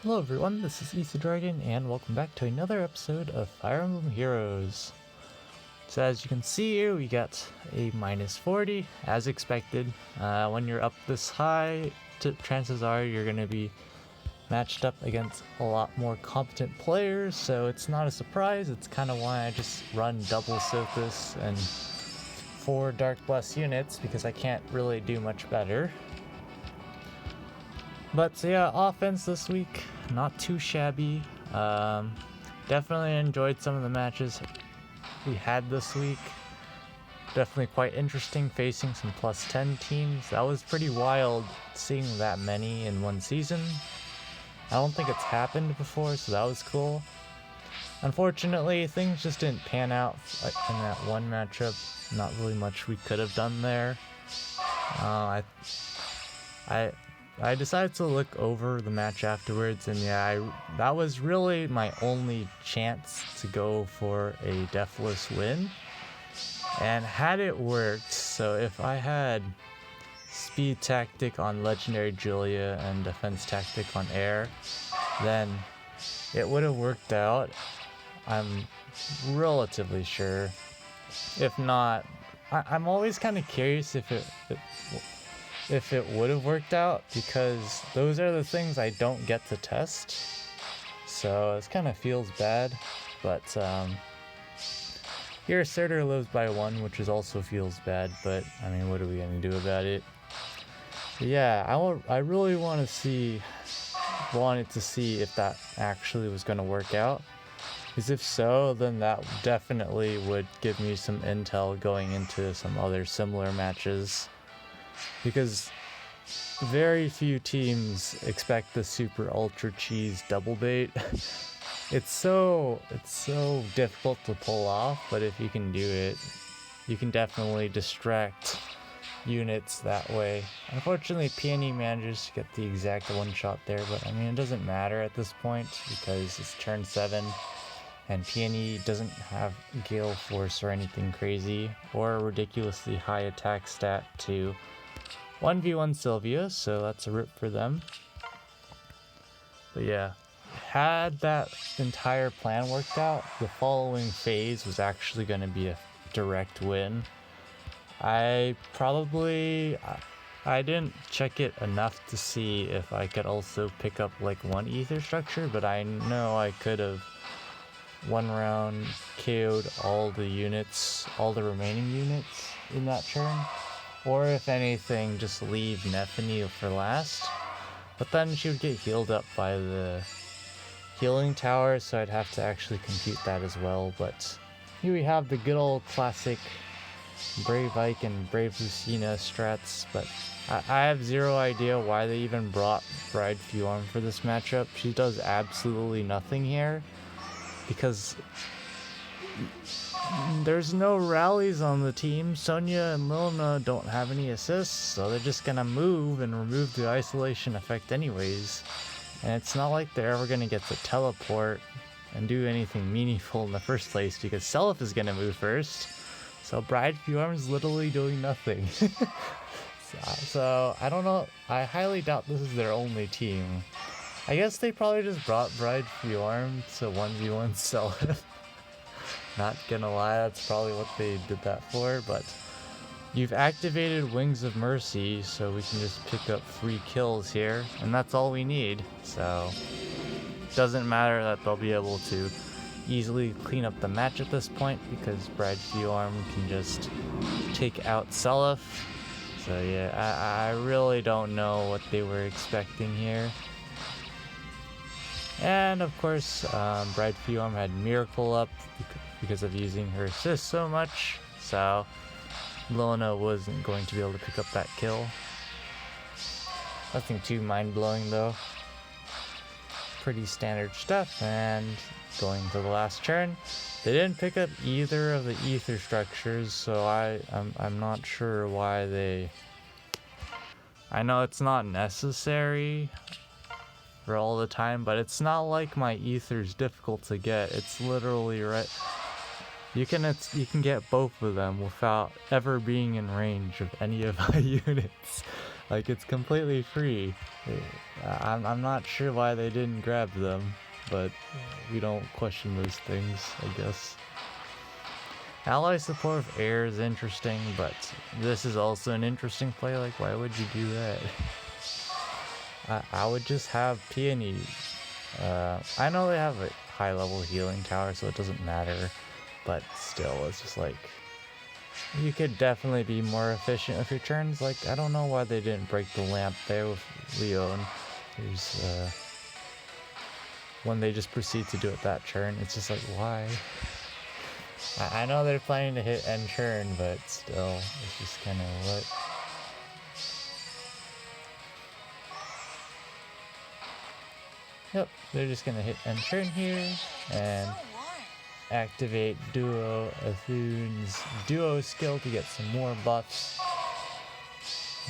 Hello everyone, this is Issa Dragon, and welcome back to another episode of Fire Emblem Heroes. So as you can see here, we got a minus 40, as expected. When you're up this high, chances are you're going to be matched up against a lot more competent players, so it's not a surprise. It's kind of why I just run double Sothis and 4 Dark Bless units, because I can't really do much better. But so yeah, offense this week, not too shabby. Definitely enjoyed some of the matches we had this week. Definitely quite interesting facing some plus 10 teams. That was pretty wild seeing that many in one season. I don't think it's happened before, so that was cool. Unfortunately, things just didn't pan out in that one matchup. Not really much we could have done there. I decided to look over the match afterwards, and yeah, that was really my only chance to go for a deathless win. And had it worked, so if I had speed tactic on Legendary Julia and defense tactic on Air, then it would have worked out. I'm relatively sure. If not, I'm always kind of curious if it would have worked out, because those are the things I don't get to test, so it kind of feels bad. But your asserter lives by 1, which is also feels bad, but I mean, what are we gonna do about it? But yeah, I really wanted to see if that actually was gonna work out, because if so, then that definitely would give me some intel going into some other similar matches. Because very few teams expect the super ultra cheese double bait. It's so difficult to pull off, but if you can do it, you can definitely distract units that way. Unfortunately, Peony manages to get the exact one shot there, but I mean, it doesn't matter at this point because it's turn 7 and Peony doesn't have Gale Force or anything crazy, or a ridiculously high attack stat to 1v1 Sylvia, so that's a rip for them. But yeah, had that entire plan worked out, the following phase was actually going to be a direct win. I didn't check it enough to see if I could also pick up like one ether structure, but I know I could have one round KO'd all the remaining units in that turn. Or if anything, just leave Nephany for last. But then she would get healed up by the healing tower, so I'd have to actually compute that as well. But here we have the good old classic Brave Ike and Brave Lucina strats. But I have zero idea why they even brought Bride Fjorm for this matchup. She does absolutely nothing here, because there's no rallies on the team. Sonya and Lilna don't have any assists, so they're just gonna move and remove the isolation effect anyways. And it's not like they're ever gonna get to teleport and do anything meaningful in the first place, because Seliph is gonna move first. So Bride Fjorm's literally doing nothing. So I don't know. I highly doubt this is their only team. I guess they probably just brought Bride Fjorm to 1v1 Seliph. Not gonna lie, that's probably what they did that for, but you've activated Wings of Mercy, so we can just pick up 3 kills here, and that's all we need. So it doesn't matter that they'll be able to easily clean up the match at this point, because Bride Fjorm can just take out Seliph. So yeah, I really don't know what they were expecting here. And of course, Bride Fjorm had Miracle up because of using her assist so much, so Lilna wasn't going to be able to pick up that kill. Nothing too mind-blowing though. Pretty standard stuff. And going to the last turn, they didn't pick up either of the ether structures, so I'm not sure why they... I know it's not necessary for all the time, but it's not like my ether's difficult to get. It's literally right. You can get both of them without ever being in range of any of my units. Like, it's completely free. I'm not sure why they didn't grab them, but we don't question those things, I guess. Ally support of air is interesting, but this is also an interesting play. Like, why would you do that? I would just have Peony. I know they have a high level healing tower, so it doesn't matter, but still, it's just like, you could definitely be more efficient with your turns. Like, I don't know why they didn't break the lamp there with Leon. There's, when they just proceed to do it that turn, it's just like, why? I know they're planning to hit end turn, but still, it's just kind of what. Yep, they're just gonna hit end turn here and activate Duo Athune's Duo skill to get some more buffs.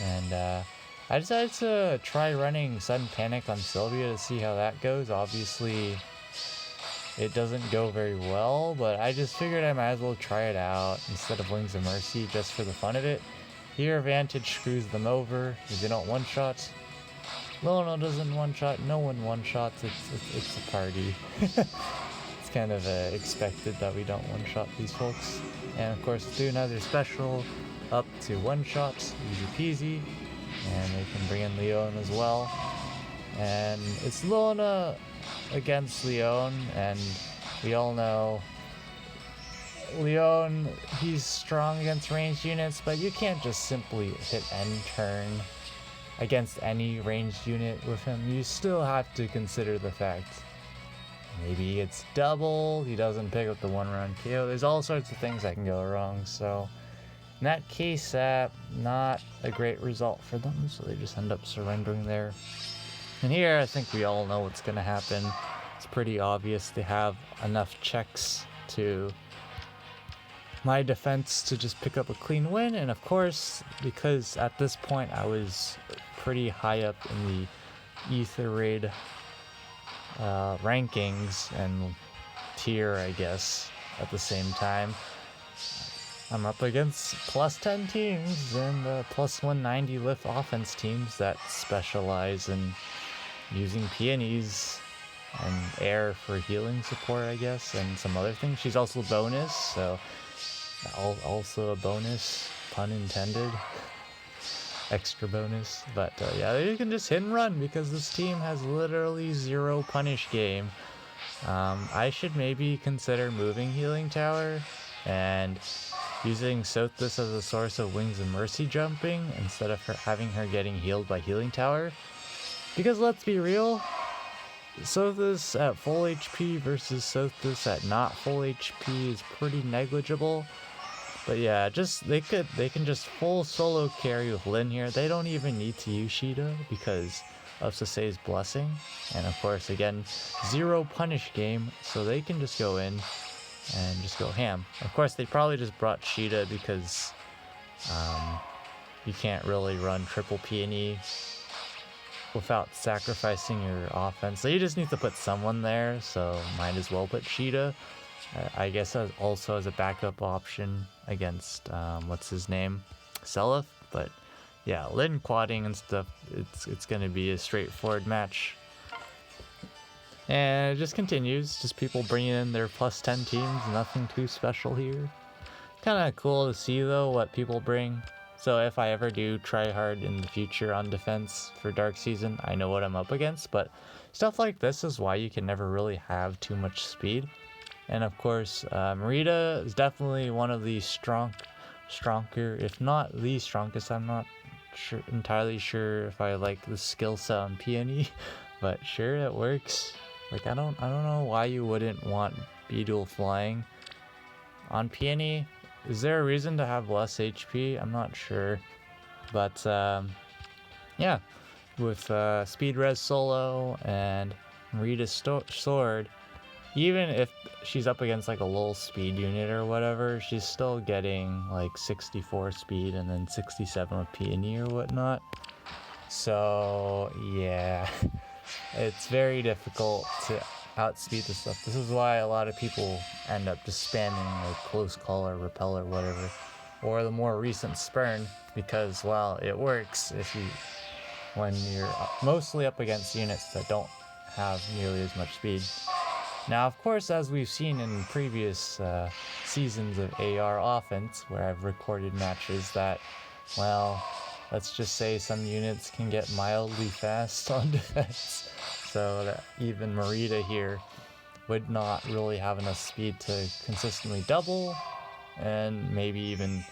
And I decided to try running Sudden Panic on Sylvia to see how that goes. Obviously, it doesn't go very well, but I just figured I might as well try it out instead of Wings of Mercy just for the fun of it. Here, Vantage screws them over because they don't one-shot. Lono doesn't one-shot, no one one-shots, it's a party. It's kind of expected that we don't one-shot these folks. And of course, Thune has their special up to one-shot, easy peasy. And they can bring in Leon as well. And it's Lona against Leon, and we all know Leon, he's strong against ranged units, but you can't just simply hit end turn against any ranged unit with him. You still have to consider the fact maybe it's double, he doesn't pick up the one-round KO. There's all sorts of things that can go wrong, so in that case, not a great result for them, so they just end up surrendering there. And here, I think we all know what's going to happen. It's pretty obvious they have enough checks to my defense to just pick up a clean win. And of course, because at this point I was pretty high up in the Ether Raid rankings and tier, I guess, at the same time. I'm up against plus 10 teams and plus 190 lift offense teams that specialize in using peonies and air for healing support, I guess, and some other things. She's also bonus, so also a bonus, pun intended, extra bonus. But yeah, you can just hit and run because this team has literally zero punish game. I should maybe consider moving healing tower and using Sothis as a source of Wings of Mercy jumping instead of having her getting healed by healing tower. Because let's be real, Sothis at full HP versus Sothis at not full HP is pretty negligible. But yeah, just they can just full solo carry with Lin here. They don't even need to use Sheeta because of Sasei's blessing. And of course, again, zero punish game, so they can just go in and just go ham. Of course, they probably just brought Sheeta because you can't really run triple peony without sacrificing your offense. So you just need to put someone there, so might as well put Sheeta. I guess also as a backup option against, what's his name? Seliph. But yeah, Lin quadding and stuff, it's going to be a straightforward match. And it just continues, just people bringing in their plus 10 teams, nothing too special here. Kind of cool to see though what people bring. So if I ever do try hard in the future on defense for Dark Season, I know what I'm up against, but stuff like this is why you can never really have too much speed. And of course, Merida is definitely one of the stronger, if not the strongest. I'm not entirely sure if I like the skill set on Peony, but sure, it works. Like, I don't know why you wouldn't want Beetle flying on Peony. Is there a reason to have less HP? I'm not sure. But, yeah. With Speed Res Solo and Rita's sword, even if she's up against like a low speed unit or whatever, she's still getting like 64 speed and then 67 with Peony or whatnot. So, yeah. It's very difficult to outspeed this stuff. This is why a lot of people end up just spamming like close call or repel or whatever. or the more recent Spurn, because, well, it works when you're mostly up against units that don't have nearly as much speed. Now, of course, as we've seen in previous seasons of AR offense, where I've recorded matches that, well, let's just say some units can get mildly fast on defense, so that even Marita here would not really have enough speed to consistently double, and maybe even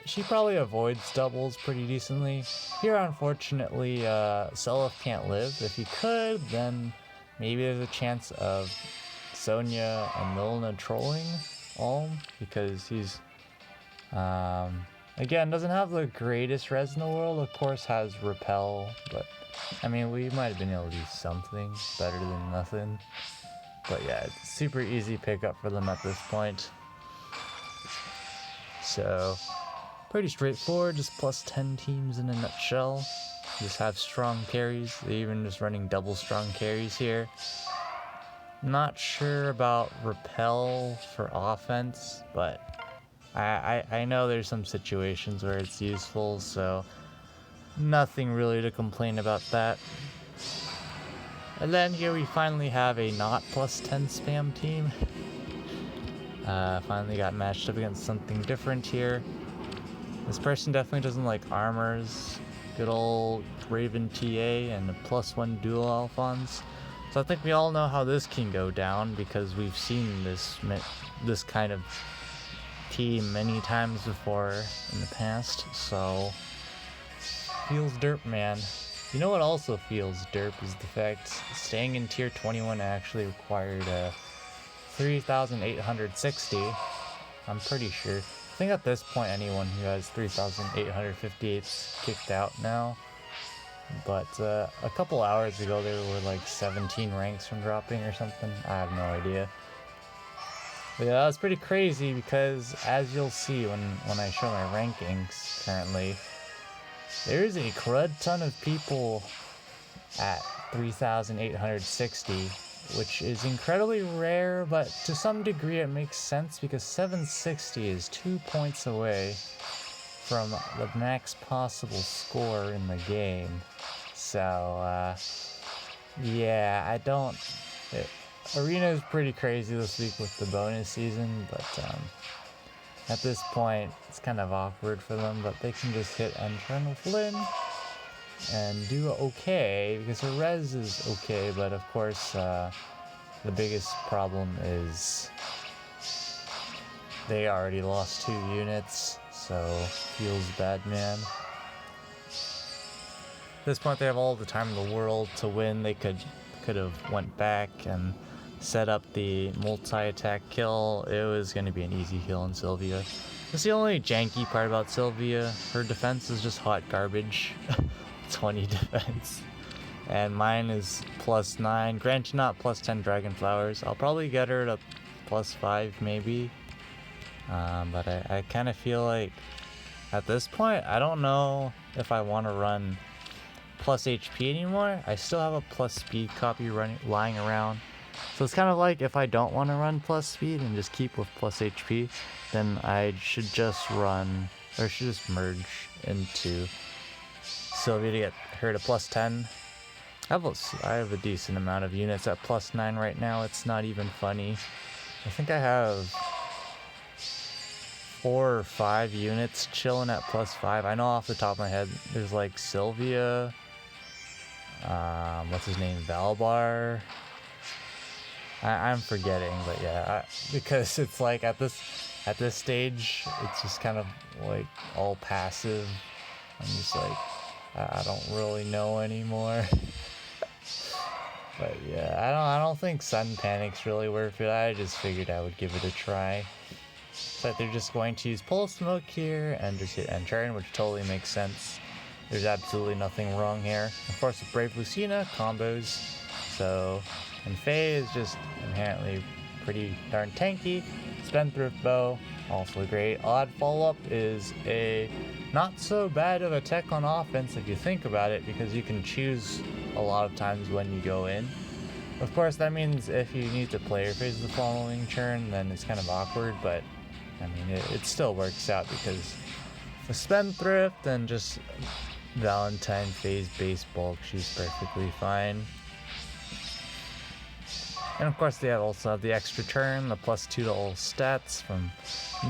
she probably avoids doubles pretty decently. Here, unfortunately, Selef can't live. If he could, then maybe there's a chance of Sonya and Milna trolling Ulm, because he's, again, doesn't have the greatest res in the world. Of course, has repel, but I mean, we might have been able to do something better than nothing. But yeah, it's a super easy pickup for them at this point. So, pretty straightforward, just plus 10 teams in a nutshell. Just have strong carries. They're even just running double strong carries here. Not sure about repel for offense, but I know there's some situations where it's useful, so nothing really to complain about that. And then here we finally have a not plus 10 spam team. Finally got matched up against something different here. This person definitely doesn't like armors. Good old Raven TA and a +1 dual Alphonse. So I think we all know how this can go down, because we've seen this kind of team many times before in the past. So feels derp, man. You know what also feels derp is the fact staying in tier 21 actually required 3,860. I'm pretty sure. I think at this point anyone who has 3,858's kicked out now. But a couple hours ago there were like 17 ranks from dropping or something. I have no idea. But yeah, that was pretty crazy, because as you'll see when I show my rankings currently, there is a crud ton of people at 3,860, which is incredibly rare, but to some degree it makes sense, because 760 is 2 points away from the max possible score in the game. So, yeah, Arena is pretty crazy this week with the bonus season, but at this point it's kind of awkward for them, but they can just hit N-turn with Lyn and do okay, because her res is okay, but of course the biggest problem is they already lost 2 units, so feels bad, man. At this point they have all the time in the world to win. They could have went back and set up the multi-attack kill. It was going to be an easy kill on Sylvia. That's the only janky part about Sylvia. Her defense is just hot garbage. 20 defense. And mine is +9. Granted, not +10 dragon flowers. I'll probably get her to +5 maybe. But I kind of feel like at this point, I don't know if I want to run plus HP anymore. I still have a plus speed copy lying around. So it's kind of like, if I don't want to run plus speed and just keep with plus HP, then I should just run, or should just merge into Sylvia to get her to +10. I have a decent amount of units at +9 right now. It's not even funny. I think I have 4 or 5 units chilling at +5. I know off the top of my head, there's like Sylvia, what's his name, Valbar. I'm forgetting, but yeah, because it's like at this stage, it's just kind of like all passive. I'm just like, I don't really know anymore. But yeah, I don't think Sun Panic's really worth it. I just figured I would give it a try. So they're just going to use Pull Smoke here and just hit N-turn, which totally makes sense. There's absolutely nothing wrong here. Of course, with Brave Lucina, combos. So, and Faye is just inherently pretty darn tanky. Spendthrift Bow, also great. Odd Follow-Up is a not so bad of a tech on offense if you think about it, because you can choose a lot of times when you go in. Of course, that means if you need to player phase the following turn, then it's kind of awkward, but I mean, it still works out because the Spendthrift and just Valentine phase base bulk, she's perfectly fine. And of course they also have the extra turn, the +2 to all stats from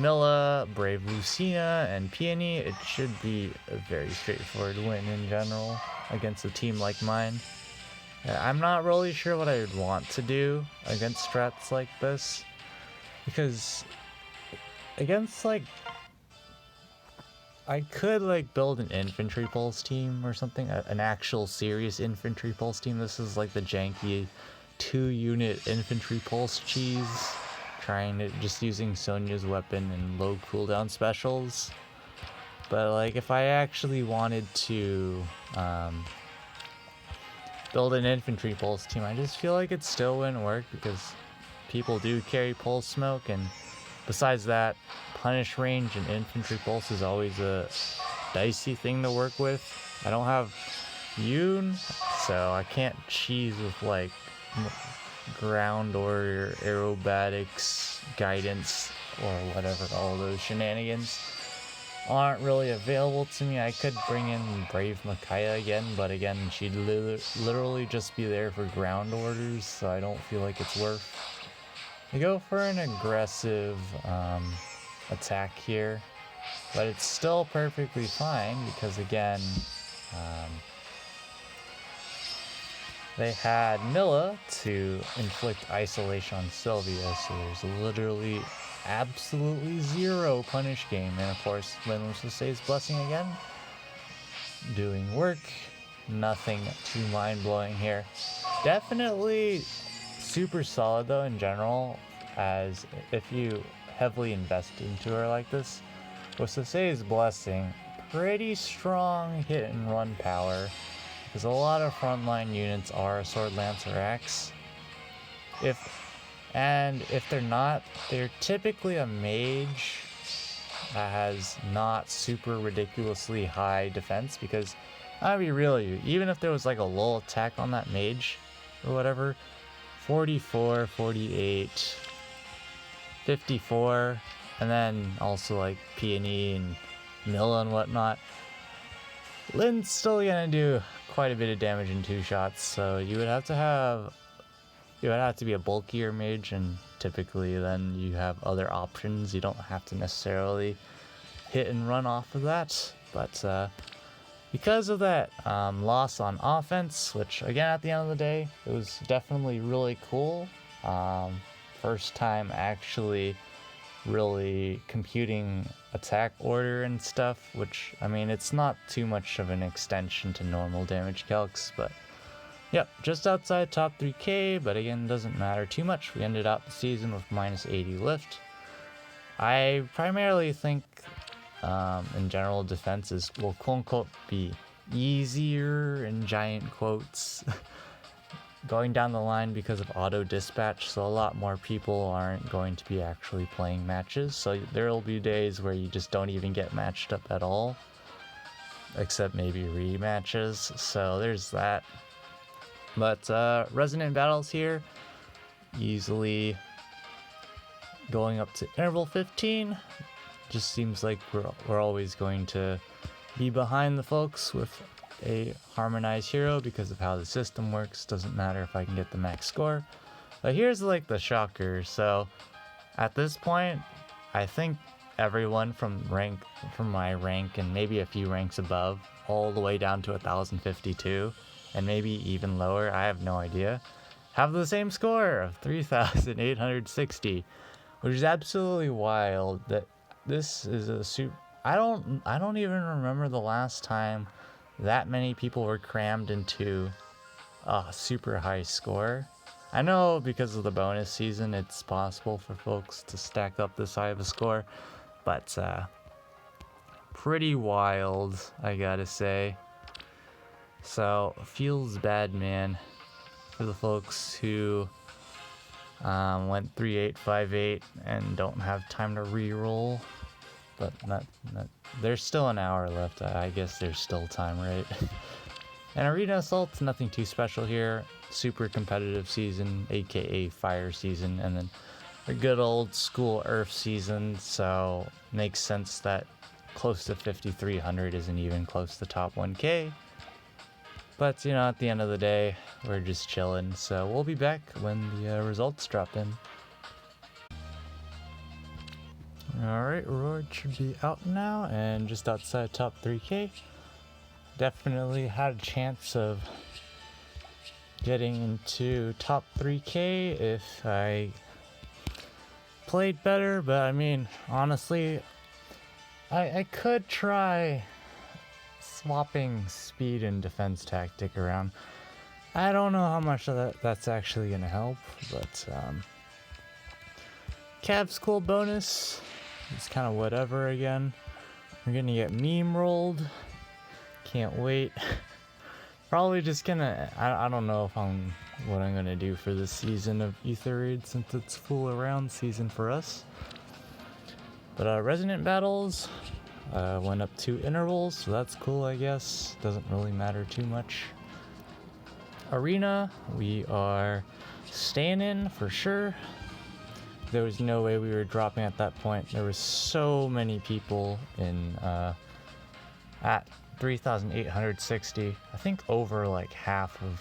Milla, Brave Lucina, and Peony. It should be a very straightforward win in general against a team like mine. I'm not really sure what I would want to do against strats like this, because against like, I could like build an infantry pulse team or something, an actual serious infantry pulse team. This is like the janky 2-unit infantry pulse cheese, trying to just using Sonya's weapon and low cooldown specials. But like if I actually wanted to build an infantry pulse team, I just feel like it still wouldn't work because people do carry pulse smoke, and besides that, punish range and infantry pulse is always a dicey thing to work with. I don't have Yoon, so I can't cheese with like ground or aerobatics, guidance, or whatever. All those shenanigans aren't really available to me. I could bring in Brave Micaiah again, but again, she'd literally just be there for ground orders, so I don't feel like it's worth. I go for an aggressive attack here, but it's still perfectly fine because again, they had Milla to inflict isolation on Sylvia, so there's literally absolutely zero punish game. And of course, Lindless Say's Blessing again, doing work. Nothing too mind-blowing here. Definitely super solid though in general, as if you heavily invest into her like this. With Sasei's Blessing, pretty strong hit and run power, because a lot of frontline units are Sword Lance or Axe. If they're not, they're typically a mage that has not super ridiculously high defense, because I'll be real with you, even if there was like a low attack on that mage or whatever, 44, 48, 54, and then also like Peony and Milla and whatnot, Lynn's still gonna do quite a bit of damage in 2 shots, so you would have to be a bulkier mage, and typically then you have other options. You don't have to necessarily hit and run off of that, but because of that loss on offense, which again at the end of the day, it was definitely really cool. First time actually really computing attack order and stuff, which, I mean, it's not too much of an extension to normal damage calcs, but yep, just outside top 3k, but again, doesn't matter too much. We ended out the season with -80 lift. I primarily think in general defenses will quote-unquote be easier in giant quotes going down the line because of auto dispatch, so a lot more people aren't going to be actually playing matches, so there will be days where you just don't even get matched up at all, except maybe rematches, so there's that. But resonant battles here, easily going up to interval 15. Just seems like we're always going to be behind the folks with a harmonized hero because of how the system works. Doesn't matter if I can get the max score. But here's like the shocker. So at this point, I think everyone from my rank and maybe a few ranks above, all the way down to 1052, and maybe even lower, I have no idea, have the same score of 3860, which is absolutely wild. That this is a super. I don't even remember the last time that many people were crammed into a super high score. I know because of the bonus season, it's possible for folks to stack up this high of a score, but pretty wild, I gotta say. So, feels bad, man, for the folks who went 3858 and don't have time to re-roll. But there's still an hour left. I guess there's still time, right? And Arena Assault's nothing too special here. Super competitive season, aka fire season, and then a good old school Earth season, so makes sense that close to 5,300 isn't even close to top 1K. But, you know, at the end of the day, we're just chilling, so we'll be back when the results drop in. Alright, Roared should be out now, and just outside top 3K. Definitely had a chance of getting into top 3K if I played better, but I mean, honestly, I could try swapping speed and defense tactic around. I don't know how much of that's actually gonna help, but Cav school bonus, it's kind of whatever again. We're gonna get meme rolled. Can't wait. Probably just gonna, I don't know if what I'm gonna do for this season of Ether Raid since it's fool around season for us. But Resonant Battles went up 2 intervals, so that's cool, I guess. Doesn't really matter too much. Arena, we are staying in for sure. There was no way we were dropping at that point. There were so many people in at 3,860. I think over like half of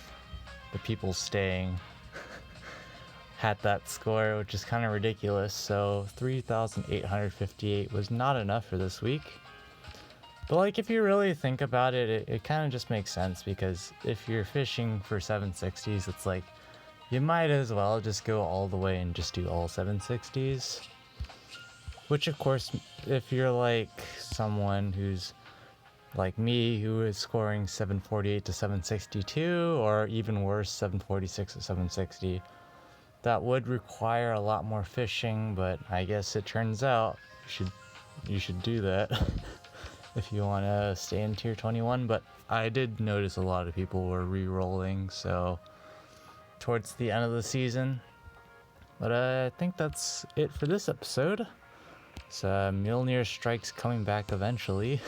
the people staying had that score, which is kind of ridiculous. So 3,858 was not enough for this week. But like, if you really think about it, it kind of just makes sense, because if you're fishing for 760s, it's like you might as well just go all the way and just do all 760s. Which of course, if you're like someone who's like me, who is scoring 748 to 762, or even worse, 746 to 760, that would require a lot more fishing, but I guess it turns out you should do that if you want to stay in tier 21. But I did notice a lot of people were re-rolling, so towards the end of the season. But I think that's it for this episode. So Mjolnir Strike's coming back eventually.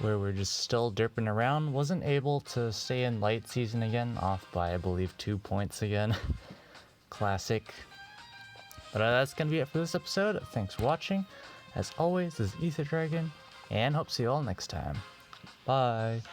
Where we're just still derping around. Wasn't able to stay in light season again, off by I believe 2 points again. Classic. But that's gonna be it for this episode. Thanks for watching. As always, this is Ether Dragon, and hope to see you all next time. Bye.